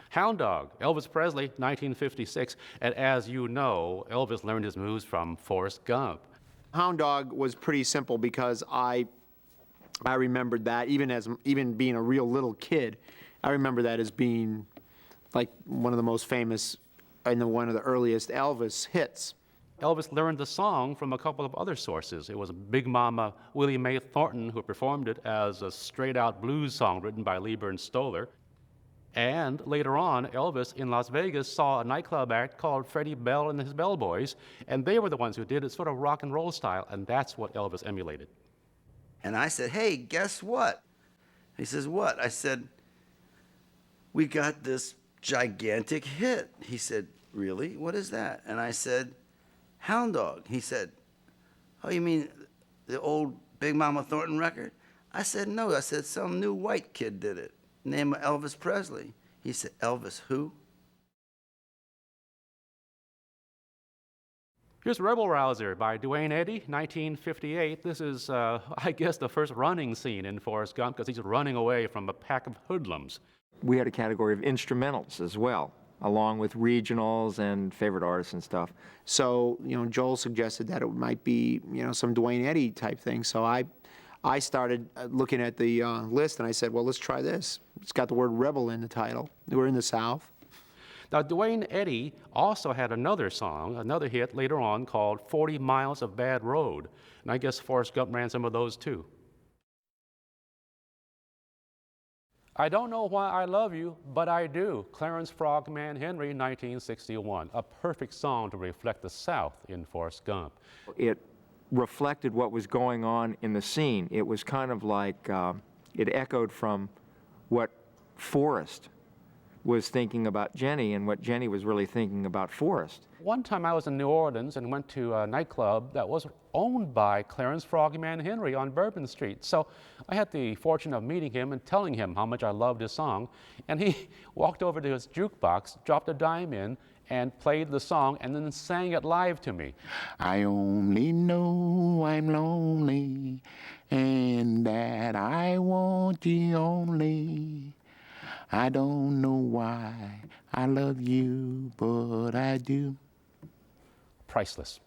Hound Dog, Elvis Presley, 1956. And as you know, Elvis learned his moves from Forrest Gump. Hound Dog was pretty simple because I remembered that even being a real little kid, I remember that as being like one of the most famous and one of the earliest Elvis hits. Elvis learned the song from a couple of other sources. It was Big Mama Willie Mae Thornton who performed it as a straight-out blues song written by Lieber and Stoller. And later on, Elvis in Las Vegas saw a nightclub act called Freddie Bell and his Bellboys, and they were the ones who did it sort of rock and roll style, and that's what Elvis emulated. And I said, hey, guess what? He says, what? I said, we got this gigantic hit. He said, really? What is that? And I said, Hound Dog. He said, oh, you mean the old Big Mama Thornton record? I said, no. I said, some new white kid did it, named Elvis Presley. He said, Elvis who? Here's Rebel Rouser by Duane Eddy, 1958. This is, I guess, the first running scene in Forrest Gump because he's running away from a pack of hoodlums. We had a category of instrumentals as well, along with regionals and favorite artists and stuff. So, Joel suggested that it might be, some Duane Eddy type thing. So I started looking at the list and I said, well, let's try this. It's got the word rebel in the title. We're in the South. Now, Duane Eddy also had another song, another hit later on called 40 Miles of Bad Road. And I guess Forrest Gump ran some of those too. I don't know why I love you, but I do. Clarence Frogman Henry, 1961. A perfect song to reflect the South in Forrest Gump. It reflected what was going on in the scene. It was kind of like, it echoed from what Forrest was thinking about Jenny and what Jenny was really thinking about Forrest. One time I was in New Orleans and went to a nightclub that was owned by Clarence Frogman Henry on Bourbon Street. So I had the fortune of meeting him and telling him how much I loved his song. And he walked over to his jukebox, dropped a dime in, and played the song and then sang it live to me. I only know I'm lonely and that I want you only. I don't know why I love you, but I do. Priceless.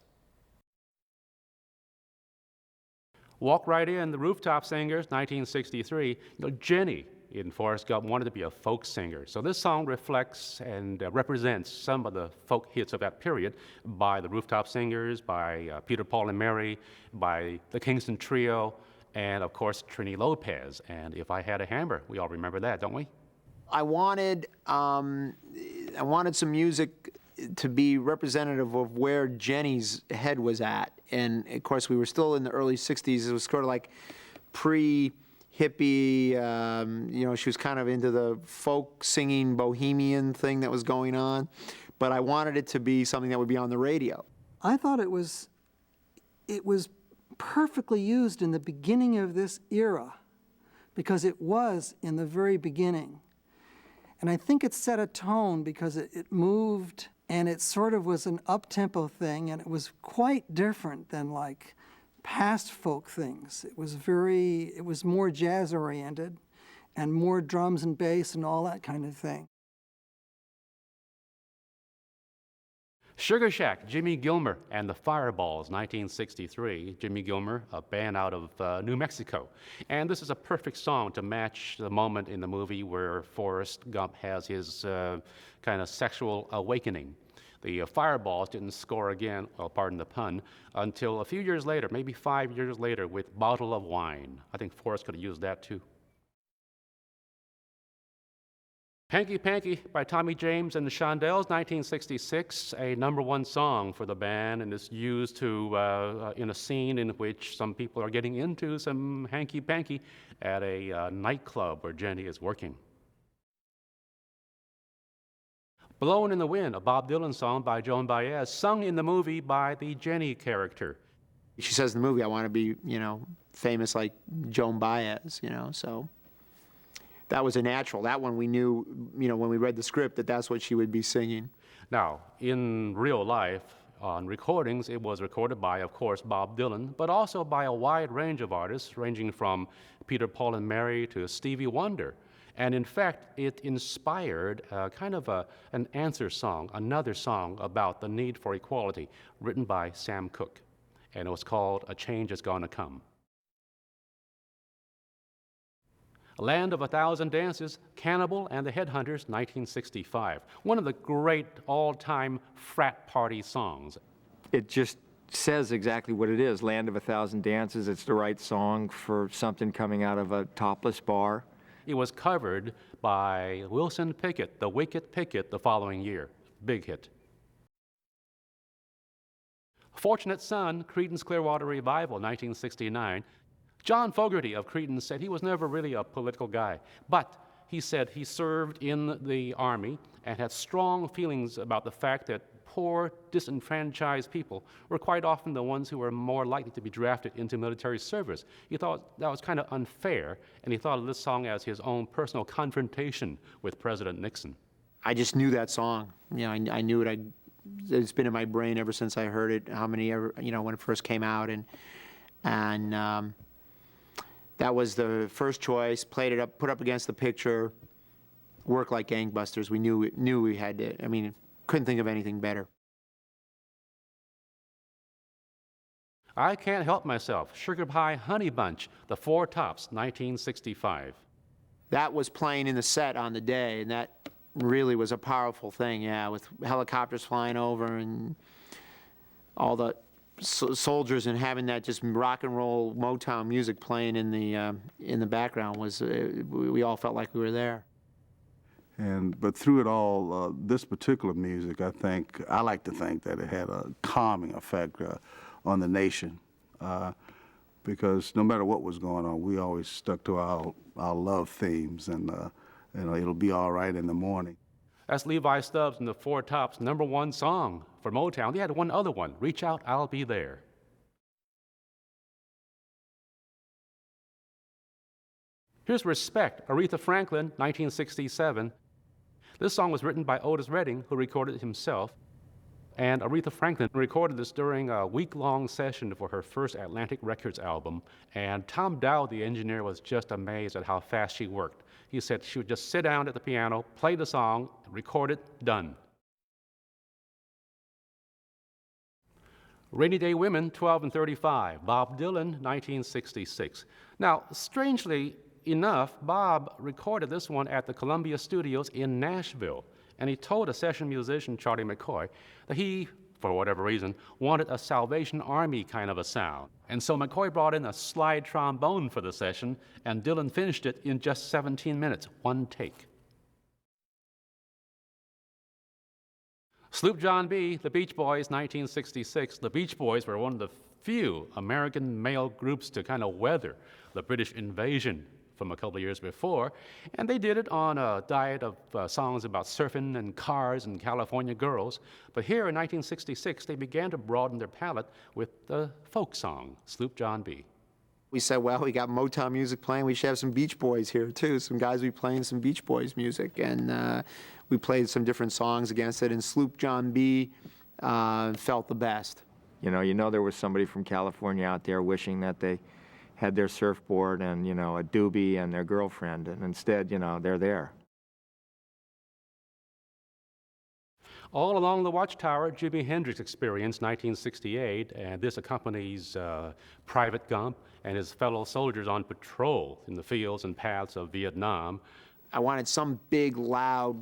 Walk Right In, the Rooftop Singers, 1963. Jenny in Forrest Gump wanted to be a folk singer. So this song reflects and represents some of the folk hits of that period by the Rooftop Singers, by Peter, Paul, and Mary, by the Kingston Trio, and of course Trini Lopez. And If I Had a Hammer, we all remember that, don't we? I wanted some music to be representative of where Jenny's head was at. And of course, we were still in the early 60s. It was sort of like pre-hippie, she was kind of into the folk singing bohemian thing that was going on. But I wanted it to be something that would be on the radio. I thought it was perfectly used in the beginning of this era because it was in the very beginning. And I think it set a tone because it moved and it sort of was an up-tempo thing and it was quite different than like past folk things. It was more jazz-oriented and more drums and bass and all that kind of thing. Sugar Shack, Jimmy Gilmer and the Fireballs, 1963. Jimmy Gilmer, a band out of New Mexico. And this is a perfect song to match the moment in the movie where Forrest Gump has his kind of sexual awakening. The Fireballs didn't score again, well, pardon the pun, until a few years later, maybe 5 years later, with Bottle of Wine. I think Forrest could have used that too. Hanky Panky by Tommy James and the Shondells, 1966, a #1 song for the band, and it's used to in a scene in which some people are getting into some hanky panky at a nightclub where Jenny is working. Blowin' in the Wind, a Bob Dylan song by Joan Baez, sung in the movie by the Jenny character. She says in the movie, I want to be, famous like Joan Baez, so. That was a natural. That one we knew, when we read the script, that's what she would be singing. Now, in real life, on recordings, it was recorded by, of course, Bob Dylan, but also by a wide range of artists, ranging from Peter, Paul, and Mary to Stevie Wonder. And in fact, it inspired an answer song, another song about the need for equality, written by Sam Cooke. And it was called A Change Is Gonna Come. Land of a Thousand Dances, Cannibal and the Headhunters, 1965. One of the great all-time frat party songs. It just says exactly what it is, Land of a Thousand Dances. It's the right song for something coming out of a topless bar. It was covered by Wilson Pickett, the Wicked Pickett, the following year. Big hit. Fortunate Son, Creedence Clearwater Revival, 1969. John Fogerty of Creedence said he was never really a political guy, but he said he served in the Army and had strong feelings about the fact that poor, disenfranchised people were quite often the ones who were more likely to be drafted into military service. He thought that was kind of unfair, and he thought of this song as his own personal confrontation with President Nixon. I just knew that song. You know, I knew it. It's been in my brain ever since I heard it. When it first came out, and that was the first choice. Played it up, put up against the picture. Worked like gangbusters. We knew we had to. I mean, couldn't think of anything better. I Can't Help Myself, Sugar Pie Honey Bunch, The Four Tops, 1965. That was playing in the set on the day, and that really was a powerful thing, yeah, with helicopters flying over and all the soldiers, and having that just rock and roll Motown music playing in the background was, we all felt like we were there. But through it all, this particular music, I like to think that it had a calming effect on the nation, because no matter what was going on, we always stuck to our love themes, and it'll be all right in the morning. That's Levi Stubbs and the Four Tops' #1 song for Motown. They had one other one, Reach Out, I'll Be There. Here's Respect, Aretha Franklin, 1967. This song was written by Otis Redding, who recorded it himself. And Aretha Franklin recorded this during a week-long session for her first Atlantic Records album. And Tom Dowd, the engineer, was just amazed at how fast she worked. He said she would just sit down at the piano, play the song, record it, done. Rainy Day Women, 12 and 35, Bob Dylan, 1966. Now, strangely enough, Bob recorded this one at the Columbia Studios in Nashville, and he told a session musician, Charlie McCoy, that he, for whatever reason, wanted a Salvation Army kind of a sound. And so McCoy brought in a slide trombone for the session, and Dylan finished it in just 17 minutes, one take. Sloop John B., The Beach Boys, 1966. The Beach Boys were one of the few American male groups to kind of weather the British invasion from a couple of years before, and they did it on a diet of songs about surfing and cars and California girls. But here in 1966, they began to broaden their palette with the folk song, Sloop John B. We said, well, we got Motown music playing, we should have some Beach Boys here too. Some guys be playing some Beach Boys music, and we played some different songs against it, and Sloop John B felt the best. You know there was somebody from California out there wishing that they had their surfboard and, a doobie and their girlfriend, and instead, they're there. All Along the Watchtower, Jimi Hendrix Experience, 1968, and this accompanies Private Gump and his fellow soldiers on patrol in the fields and paths of Vietnam. I wanted some big, loud,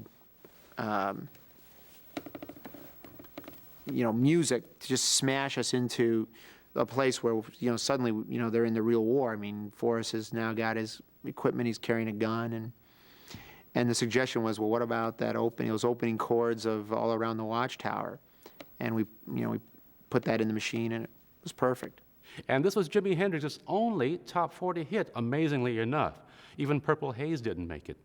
music to just smash us into a place where, suddenly, they're in the real war. I mean, Forrest has now got his equipment, he's carrying a gun, and the suggestion was, well, what about those opening chords of All Around the Watchtower? And we put that in the machine, and it was perfect. And this was Jimi Hendrix's only top 40 hit, amazingly enough. Even Purple Haze didn't make it.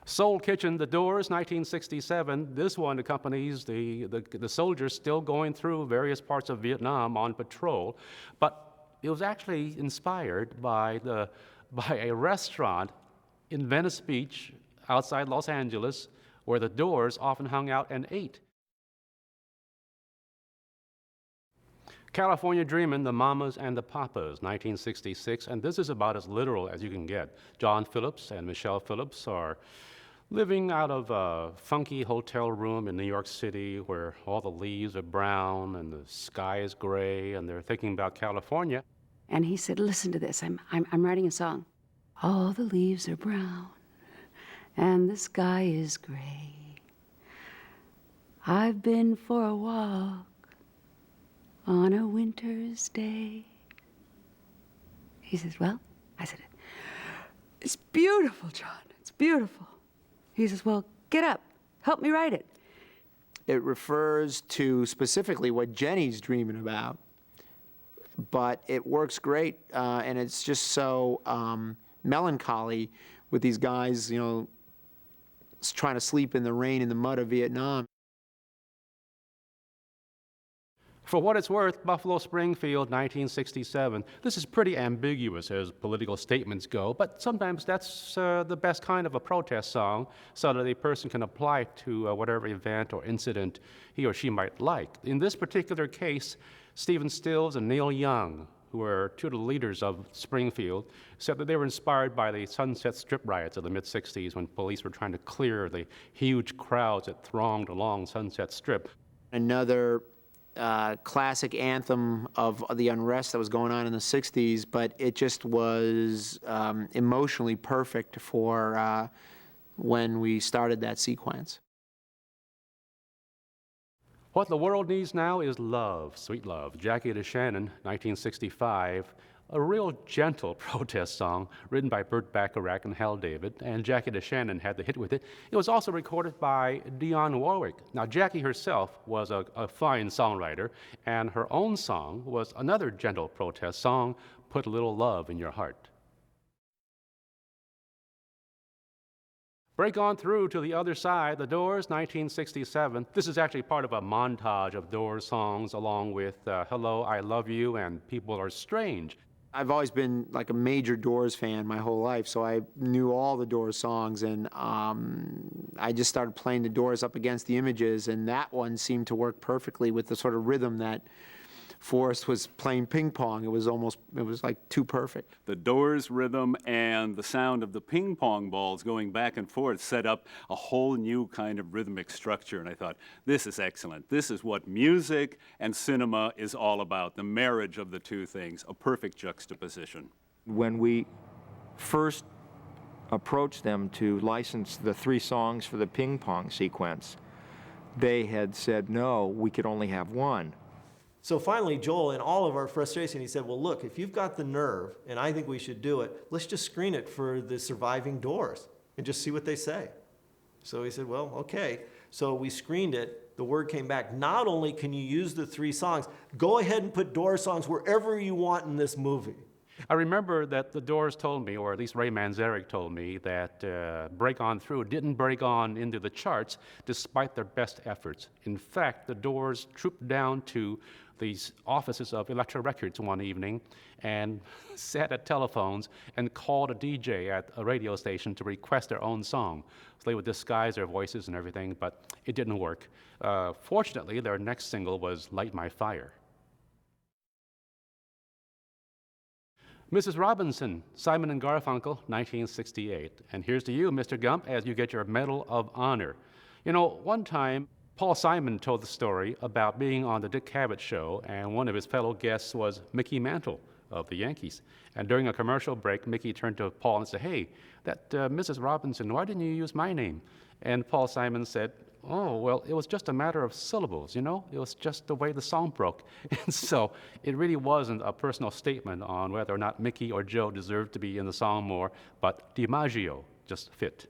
Soul Kitchen, The Doors, 1967. This one accompanies the soldiers still going through various parts of Vietnam on patrol, but it was actually inspired by a restaurant in Venice Beach outside Los Angeles where the Doors often hung out and ate. California Dreamin', the Mamas and the Papas, 1966, and this is about as literal as you can get. John Phillips and Michelle Phillips are living out of a funky hotel room in New York City where all the leaves are brown and the sky is gray, and they're thinking about California. And he said, listen to this, I'm writing a song. All the leaves are brown and the sky is gray. I've been for a walk on a winter's day. He says, well, I said, it's beautiful, John, it's beautiful. He says, well, get up, help me write it. It refers to specifically what Jenny's dreaming about, but it works great, and it's just so melancholy with these guys, you know, trying to sleep in the rain in the mud of Vietnam. For what it's worth, Buffalo Springfield, 1967. This is pretty ambiguous as political statements go, but sometimes that's the best kind of a protest song so that a person can apply it to whatever event or incident he or she might like. In this particular case, Stephen Stills and Neil Young, who were two of the leaders of Springfield, said that they were inspired by the Sunset Strip riots of the mid-60s when police were trying to clear the huge crowds that thronged along Sunset Strip. Another classic anthem of the unrest that was going on in the 60s, but it just was emotionally perfect for when we started that sequence. What the world needs now is love, sweet love. Jackie DeShannon, 1965, a real gentle protest song written by Burt Bacharach and Hal David, and Jackie DeShannon had the hit with it. It was also recorded by Dionne Warwick. Now, Jackie herself was a fine songwriter, and her own song was another gentle protest song, Put a Little Love in Your Heart. Break on through to the other side, The Doors, 1967. This is actually part of a montage of Doors songs along with Hello, I Love You and People Are Strange. I've always been like a major Doors fan my whole life, so I knew all the Doors songs, and I just started playing the Doors up against the Images, and that one seemed to work perfectly with the sort of rhythm that Forrest was playing ping pong. It was like too perfect. The Doors rhythm and the sound of the ping pong balls going back and forth set up a whole new kind of rhythmic structure, and I thought, this is excellent. This is what music and cinema is all about, the marriage of the two things, a perfect juxtaposition. When we first approached them to license the 3 songs for the ping pong sequence, they had said, no, we could only have one. So finally, Joel, in all of our frustration, he said, well, look, if you've got the nerve, and I think we should do it, let's just screen it for the surviving Doors and just see what they say. So he said, well, okay. So we screened it. The word came back, not only can you use the 3 songs, go ahead and put Doors songs wherever you want in this movie. I remember that the Doors told me, or at least Ray Manzarek told me, that Break On Through didn't break on into the charts despite their best efforts. In fact, the Doors trooped down to these offices of Elektra Records one evening and sat at telephones and called a DJ at a radio station to request their own song. So they would disguise their voices and everything, but it didn't work. Fortunately, their next single was Light My Fire. Mrs. Robinson, Simon and Garfunkel, 1968. And here's to you, Mr. Gump, as you get your Medal of Honor. You know, one time, Paul Simon told the story about being on the Dick Cavett show, and one of his fellow guests was Mickey Mantle of the Yankees. And during a commercial break, Mickey turned to Paul and said, hey, that Mrs. Robinson, why didn't you use my name? And Paul Simon said, oh, well, it was just a matter of syllables, you know? It was just the way the song broke. And so it really wasn't a personal statement on whether or not Mickey or Joe deserved to be in the song more, but DiMaggio just fit.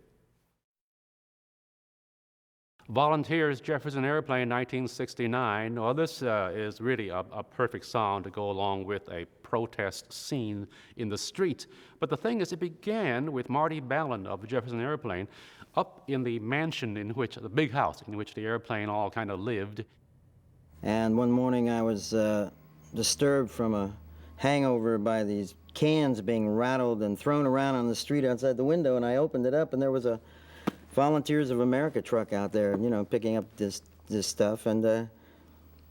Volunteers, Jefferson Airplane, 1969. Well, this is really a perfect song to go along with a protest scene in the street. But the thing is, it began with Marty Balin of the Jefferson Airplane up in the mansion in which, the big house in which the airplane all kind of lived. And one morning I was disturbed from a hangover by these cans being rattled and thrown around on the street outside the window, and I opened it up and there was a Volunteers of America truck out there, you know, picking up this stuff, and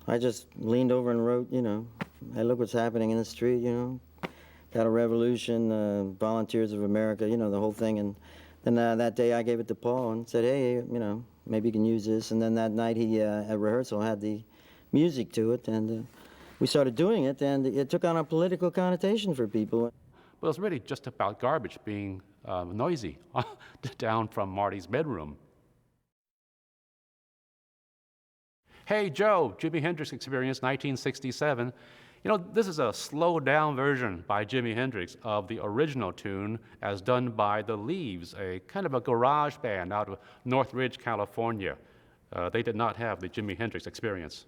I just leaned over and wrote, you know, hey, look what's happening in the street, you know. Got a revolution, Volunteers of America, you know, the whole thing. And then that day I gave it to Paul and said, hey, you know, maybe you can use this. And then that night he, at rehearsal, had the music to it. And we started doing it, and it took on a political connotation for people. But it's really just about garbage being noisy down from Marty's bedroom. Hey Joe, Jimi Hendrix Experience, 1967. You know, this is a slowed-down version by Jimi Hendrix of the original tune as done by the Leaves, a kind of a garage band out of Northridge, California. They did not have the Jimi Hendrix Experience.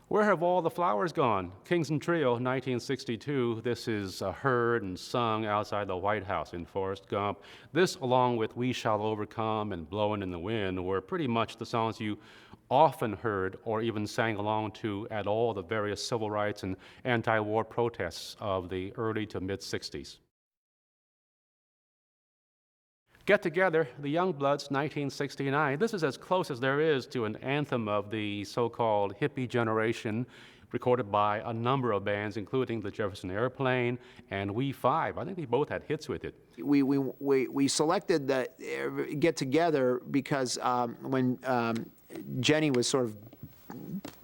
Where have all the flowers gone? Kingston Trio, 1962. This is heard and sung outside the White House in Forrest Gump. This, along with We Shall Overcome and Blowin' in the Wind, were pretty much the songs you often heard or even sang along to at all the various civil rights and anti-war protests of the early to mid-60s. Get Together, The Youngbloods, 1969. This is as close as there is to an anthem of the so-called hippie generation, recorded by a number of bands, including the Jefferson Airplane and We Five. I think they both had hits with it. We selected the Get Together because when Jenny was sort of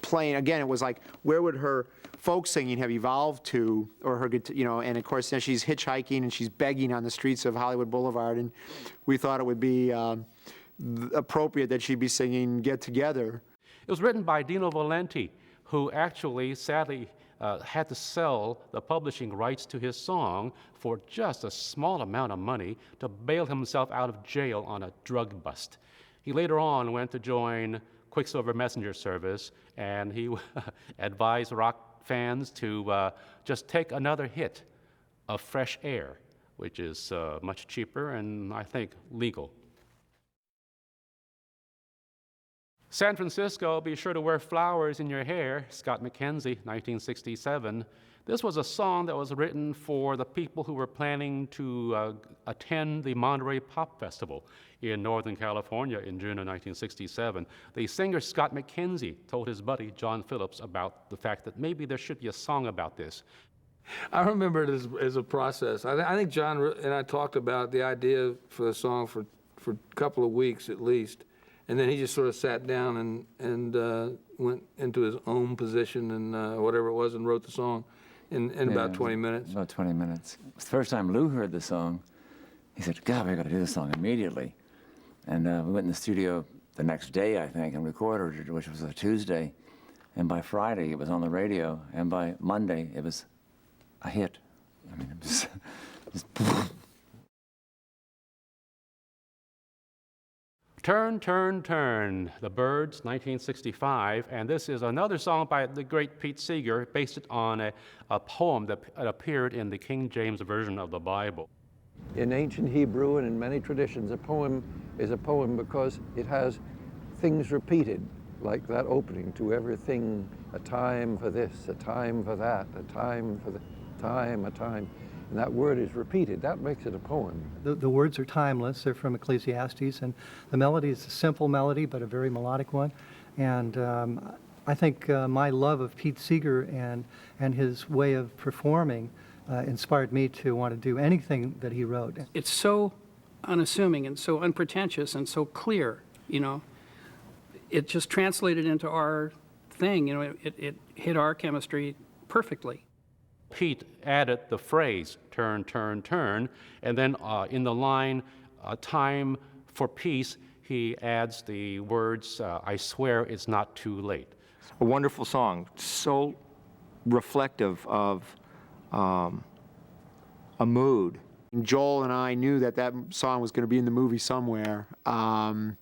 playing, again, it was like, where would her folk singing have evolved to, or her, you know, and of course, she's hitchhiking and she's begging on the streets of Hollywood Boulevard, and we thought it would be appropriate that she be singing Get Together. It was written by Dino Valenti, who actually, sadly, had to sell the publishing rights to his song for just a small amount of money to bail himself out of jail on a drug bust. He later on went to join Quicksilver Messenger Service, and he advised rock fans to just take another hit of Fresh Air, which is much cheaper and I think legal. San Francisco, Be Sure to Wear Flowers in Your Hair, Scott McKenzie, 1967. This was a song that was written for the people who were planning to attend the Monterey Pop Festival in Northern California in June of 1967. The singer Scott McKenzie told his buddy John Phillips about the fact that maybe there should be a song about this. I remember it as a process. I think John and I talked about the idea for the song for a couple of weeks at least, and then he just sort of sat down and went into his own position and whatever it was and wrote the song in about 20 minutes. About 20 minutes. It was the first time Lou heard the song. He said, God, we got to do this song immediately. And we went in the studio the next day, I think, and recorded it, which was a Tuesday. And by Friday, it was on the radio. And by Monday, it was a hit. I mean, it was just Turn, Turn, Turn, The Byrds, 1965, and this is another song by the great Pete Seeger, based it on a poem that appeared in the King James Version of the Bible. In ancient Hebrew and in many traditions, a poem is a poem because it has things repeated, like that opening, to everything, a time for this, a time for that, a time for the time, a time. And that word is repeated. That makes it a poem. The words are timeless. They're from Ecclesiastes, and the melody is a simple melody, but a very melodic one. And I think my love of Pete Seeger and his way of performing inspired me to want to do anything that he wrote. It's so unassuming and so unpretentious and so clear, you know. It just translated into our thing, you know. It hit our chemistry perfectly. Pete added the phrase, turn, turn, turn, and then in the line, time for peace, he adds the words, I swear it's not too late. A wonderful song, so reflective of a mood. Joel and I knew that that song was going to be in the movie somewhere, and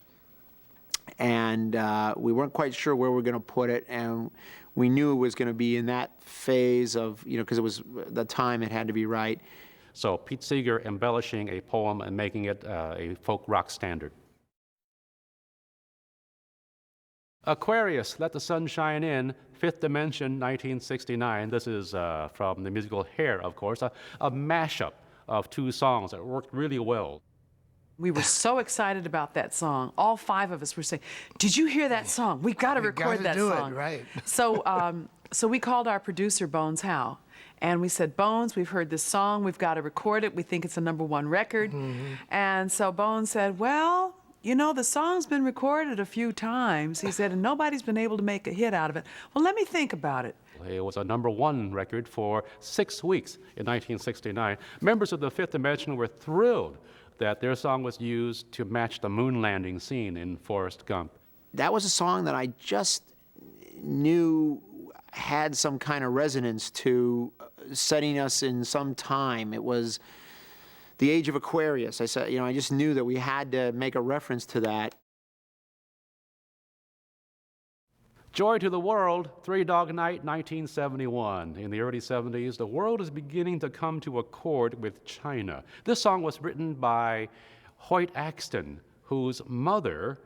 we weren't quite sure where we were going to put it, and we knew it was going to be in that phase of, you know, because it was the time it had to be right. So Pete Seeger embellishing a poem and making it a folk rock standard. Aquarius, Let the Sun Shine In, Fifth Dimension, 1969. This is from the musical Hair, of course, a mashup of two songs that worked really well. We were so excited about that song. All 5 of us were saying, "Did you hear that song? We've got to record that song." Right. So we called our producer, Bones Howe, and we said, "Bones, we've heard this song. We've got to record it. We think it's a #1 record." And so Bones said, "Well, you know, the song's been recorded a few times." He said, "and nobody's been able to make a hit out of it. Well, let me think about it." It was a #1 record for 6 weeks in 1969. Members of the Fifth Dimension were thrilled that their song was used to match the moon landing scene in Forrest Gump. That was a song that I just knew had some kind of resonance to setting us in some time. It was the age of Aquarius. I said, I just knew that we had to make a reference to that. Joy to the World, Three Dog Night, 1971. In the early 70s, the world is beginning to come to accord with China. This song was written by Hoyt Axton, whose mother,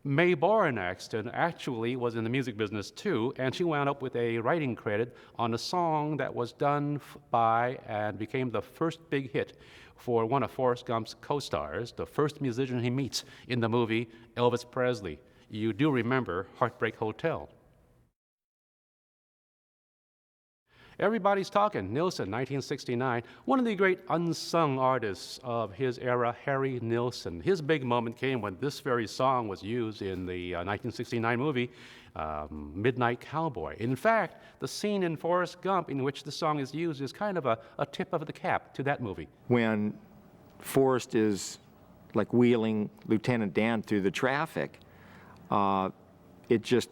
Mae Boren Axton, actually was in the music business too, and she wound up with a writing credit on a song that was done by and became the first big hit for one of Forrest Gump's co-stars, the first musician he meets in the movie, Elvis Presley. You do remember Heartbreak Hotel. Everybody's Talking, Nilsson, 1969. One of the great unsung artists of his era, Harry Nilsson. His big moment came when this very song was used in the 1969 movie, Midnight Cowboy. In fact, the scene in Forrest Gump in which the song is used is kind of a tip of the cap to that movie. When Forrest is like wheeling Lieutenant Dan through the traffic, it just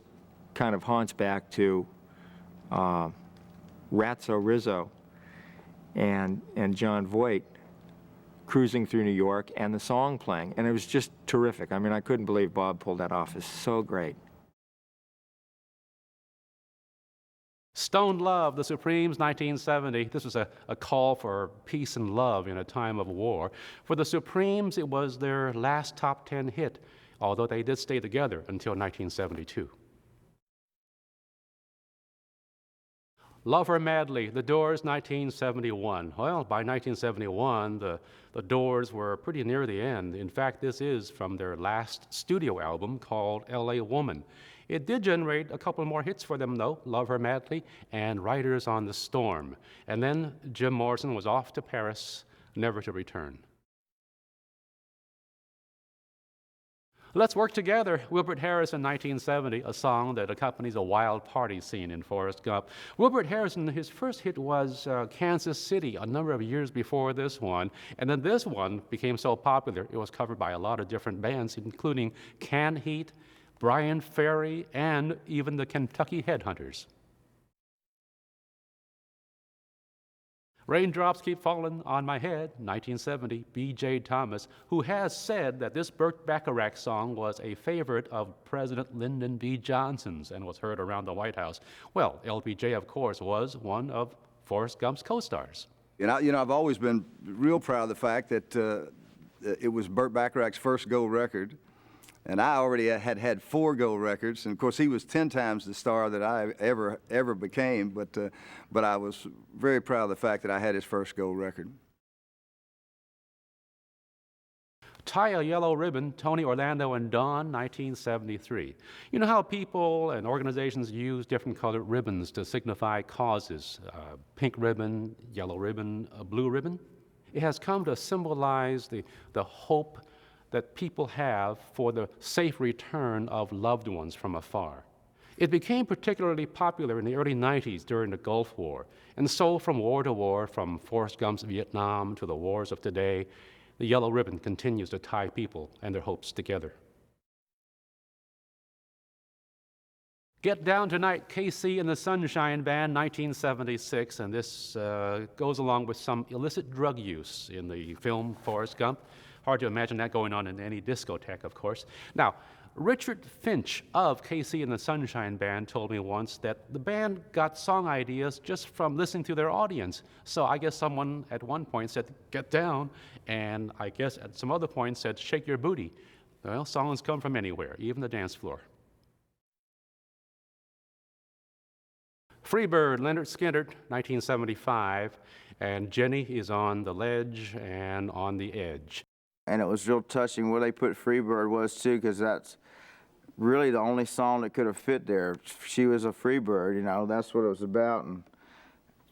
kind of haunts back to Ratso Rizzo and John Voight cruising through New York and the song playing. And it was just terrific. I mean, I couldn't believe Bob pulled that off. It's so great. Stone Love, The Supremes, 1970. This was a call for peace and love in a time of war. For the Supremes, it was their last top 10 hit, although they did stay together until 1972. Love Her Madly, The Doors, 1971. Well, by 1971, the Doors were pretty near the end. In fact, this is from their last studio album called L.A. Woman. It did generate a couple more hits for them, though, Love Her Madly and Riders on the Storm. And then Jim Morrison was off to Paris, never to return. Let's Work Together, Wilbert Harrison, 1970, a song that accompanies a wild party scene in Forrest Gump. Wilbert Harrison, his first hit was Kansas City a number of years before this one, and then this one became so popular it was covered by a lot of different bands, including Canned Heat, Brian Ferry, and even the Kentucky Headhunters. Raindrops Keep Falling on My Head, 1970, B.J. Thomas, who has said that this Burt Bacharach song was a favorite of President Lyndon B. Johnson's and was heard around the White House. Well, LBJ, of course, was one of Forrest Gump's co-stars. And I've always been real proud of the fact that it was Burt Bacharach's first gold record. And I already had 4 gold records, and of course he was 10 times the star that I ever became. But I was very proud of the fact that I had his first gold record. Tie a Yellow Ribbon, Tony Orlando and Dawn, 1973. You know how people and organizations use different colored ribbons to signify causes? Pink ribbon, yellow ribbon, blue ribbon. It has come to symbolize the hope that people have for the safe return of loved ones from afar. It became particularly popular in the early 90s during the Gulf War, and so from war to war, from Forrest Gump's Vietnam to the wars of today, the yellow ribbon continues to tie people and their hopes together. Get Down Tonight, KC and the Sunshine Band, 1976, and this goes along with some illicit drug use in the film Forrest Gump. Hard to imagine that going on in any discotheque, of course. Now, Richard Finch of KC and the Sunshine Band told me once that the band got song ideas just from listening to their audience. So I guess someone at one point said, "Get down," and I guess at some other point said, "Shake your booty." Well, songs come from anywhere, even the dance floor. Freebird, Leonard Skinner, 1975, and Jenny is on the ledge and on the edge. and it was real touching where they put Freebird was too, because that's really the only song that could have fit there. She was a Freebird, you know, that's what it was about, and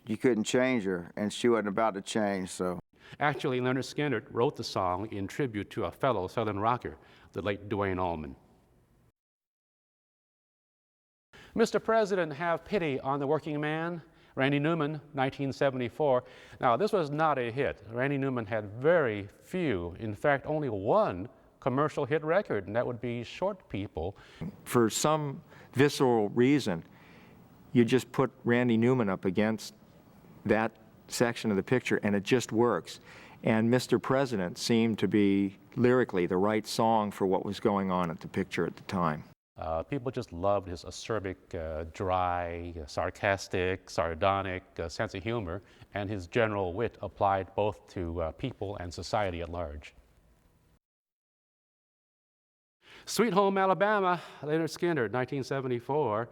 you couldn't change her, and she wasn't about to change, so. Actually, Leonard Skinner wrote the song in tribute to a fellow Southern rocker, the late Duane Allman. Mr. President, have pity on the working man. Randy Newman, 1974. Now, this was not a hit. Randy Newman had very few, in fact, only one commercial hit record, and that would be Short People. For some visceral reason, you just put Randy Newman up against that section of the picture, and it just works. And Mr. President seemed to be lyrically the right song for what was going on at the picture at the time. People just loved his acerbic, dry, sarcastic, sardonic sense of humor, and his general wit applied both to people and society at large. Sweet Home Alabama, Leonard Skinner, 1974.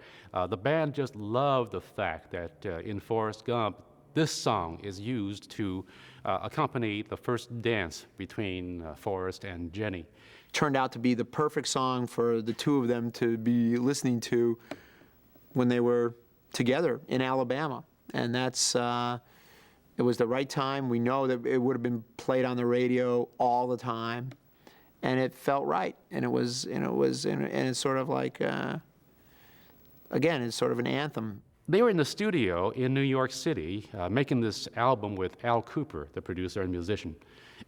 The band just loved the fact that in Forrest Gump, this song is used to accompany the first dance between Forrest and Jenny. Turned out to be the perfect song for the two of them to be listening to when they were together in Alabama. And that's, it was the right time. We know that it would have been played on the radio all the time. And it felt right. And it's sort of like, again, it's sort of an anthem. They were in the studio in New York City making this album with Al Cooper, the producer and musician.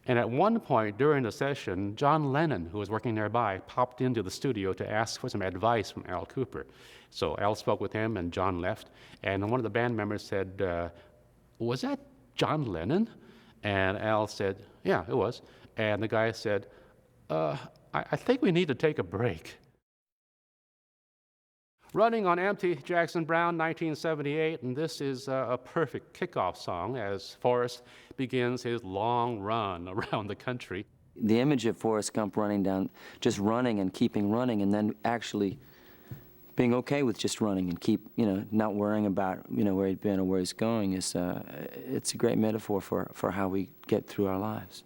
And at one point during the session, John Lennon, who was working nearby, popped into the studio to ask for some advice from Al Cooper. So Al spoke with him and John left. And one of the band members said, was that John Lennon? And Al said, yeah, it was. And the guy said, I think we need to take a break. Running on Empty, Jackson Browne, 1978, and this is a perfect kickoff song as Forrest begins his long run around the country. The image of Forrest Gump running down, just running and keeping running, and then actually being okay with just running and keep, not worrying about, where he'd been or where he's going is, it's a great metaphor for how we get through our lives.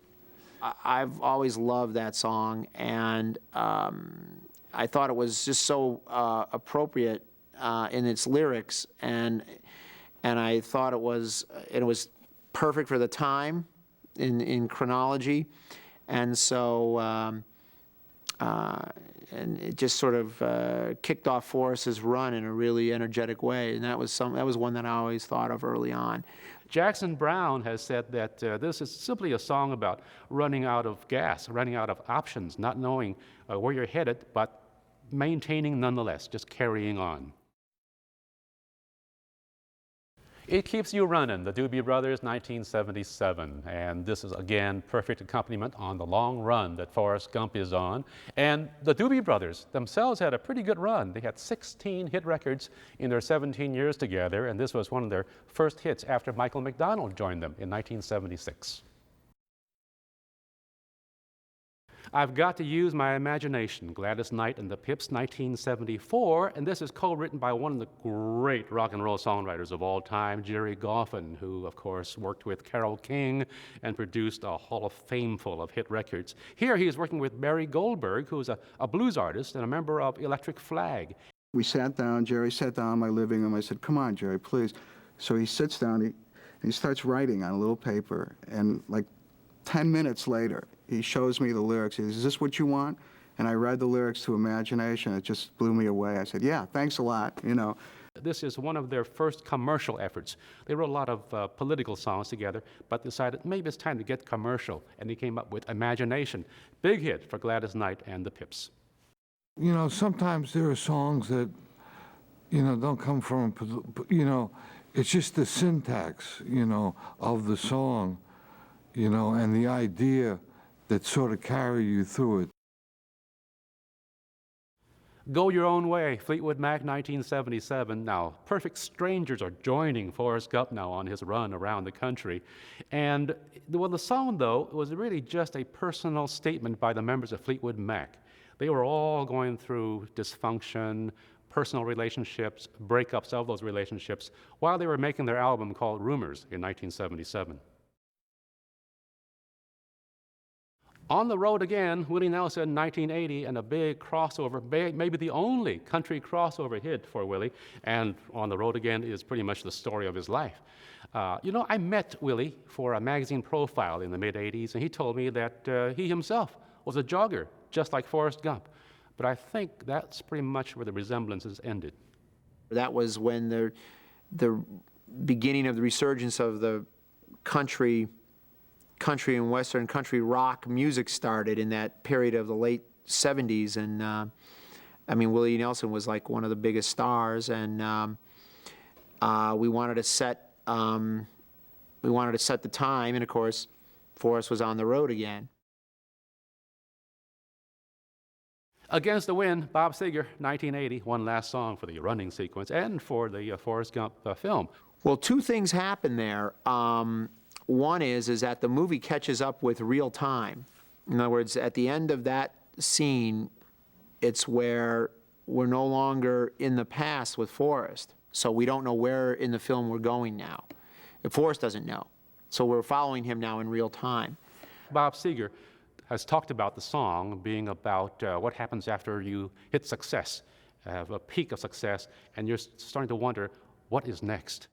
I've always loved that song, and I thought it was just so appropriate in its lyrics, and I thought it was perfect for the time in chronology, and so and it just sort of kicked off Forrest's run in a really energetic way, and that was one that I always thought of early on. Jackson Browne has said that this is simply a song about running out of gas, running out of options, not knowing where you're headed, but maintaining nonetheless, just carrying on. It Keeps You Running, the Doobie Brothers, 1977. And this is, again, perfect accompaniment on the long run that Forrest Gump is on. And the Doobie Brothers themselves had a pretty good run. They had 16 hit records in their 17 years together, and this was one of their first hits after Michael McDonald joined them in 1976. I've Got to Use My Imagination, Gladys Knight and the Pips, 1974, and this is co-written by one of the great rock and roll songwriters of all time, Jerry Goffin, who, of course, worked with Carole King and produced a Hall of Fame full of hit records. Here he is working with Barry Goldberg, who's a blues artist and a member of Electric Flag. We sat down, Jerry sat down in my living room. I said, come on, Jerry, please. So he sits down, and he starts writing on a little paper, and like 10 minutes later, he shows me the lyrics. He says, is this what you want? And I read the lyrics to Imagination. It just blew me away. I said, yeah, thanks a lot, This is one of their first commercial efforts. They wrote a lot of political songs together, but decided maybe it's time to get commercial, and they came up with Imagination. Big hit for Gladys Knight and the Pips. Sometimes there are songs that, don't come from, it's just the syntax, of the song, and the idea that sort of carry you through it. Go Your Own Way, Fleetwood Mac, 1977. Now, Perfect Strangers are joining Forrest Gump now on his run around the country. And the song, though, was really just a personal statement by the members of Fleetwood Mac. They were all going through dysfunction, personal relationships, breakups of those relationships, while they were making their album called Rumors in 1977. On the Road Again, Willie Nelson, 1980, and a big crossover, maybe the only country crossover hit for Willie, and On the Road Again is pretty much the story of his life. You know, I met Willie for a magazine profile in the mid-'80s, and he told me that he himself was a jogger, just like Forrest Gump. But I think that's pretty much where the resemblances ended. That was when the beginning of the resurgence of the country and Western country rock music started in that period of the late 70s. And I mean, Willie Nelson was like one of the biggest stars, and we wanted to set the time, and of course, Forrest was on the road again. Against the Wind, Bob Seger, 1980, one last song for the running sequence and for the Forrest Gump film. Well, two things happen there. One is that the movie catches up with real time. In other words, at the end of that scene, it's where we're no longer in the past with Forrest. So we don't know where in the film we're going now. Forrest doesn't know. So we're following him now in real time. Bob Seger has talked about the song being about what happens after you hit success, have a peak of success, and you're starting to wonder, what is next?